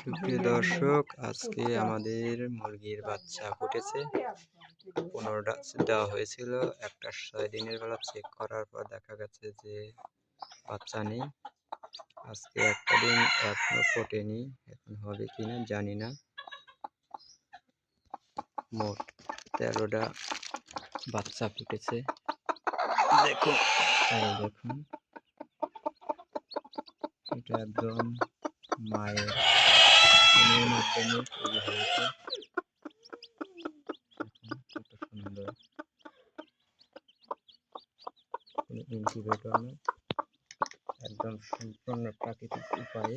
সুপ্রিয় দর্শক, আজকে আমাদের মুরগির বাচ্চা ফুটেছে। 15টা দেওয়া হয়েছিল। একটা 6 দিনের বেলা চেক করার পর দেখা গেছে যে বাচ্চা নেই। আজকে একটা দিন এখনো ফোটেনি, এখন হবে কিনা জানি না। মোট 13টা বাচ্চা ফুটেছে। দেখুন, দেখুন, এটা একদম মায়ের মাধ্যমে তৈরি হয়েছে। কত সুন্দর, কোনো ইনকিউবেটর না, একদম সম্পূর্ণ প্রাকৃতিক উপায়ে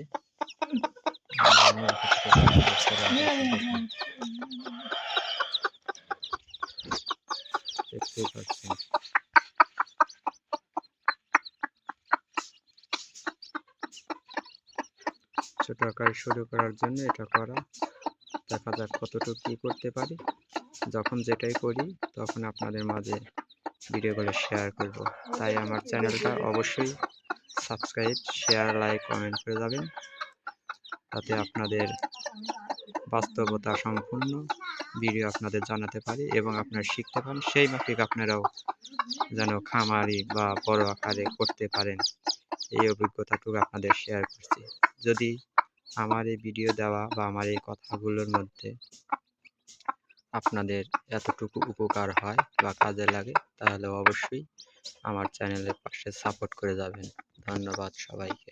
দেখতে পাচ্ছেন। ছোট আকারে শুরু করার জন্য এটা করা, দেখা যাক কতটুকু কি করতে পারি। যখন যেটাই করি তখন আপনাদের মাঝে ভিডিওগুলো শেয়ার করব। তাই আমার চ্যানেলটা অবশ্যই সাবস্ক্রাইব, শেয়ার, লাইক, কমেন্ট করে যাবেন, তাতে আপনাদের বাস্তবতা সম্পূর্ণ ভিডিও আপনাদের জানাতে পারি এবং আপনারা শিখতে পারেন। সেই মাফিক আপনারাও যেন খামারি বা বড় আকারে করতে পারেন, এই অভিজ্ঞতাটুকু আপনাদের শেয়ার করছি। যদি আমার এই ভিডিও দেওয়া বা আমার এই কথাগুলোর মধ্যে আপনাদের এতটুকু উপকার হয় বা কাজে লাগে, তাহলে অবশ্যই আমার চ্যানেলের পাশে সাপোর্ট করে যাবেন। ধন্যবাদ সবাইকে।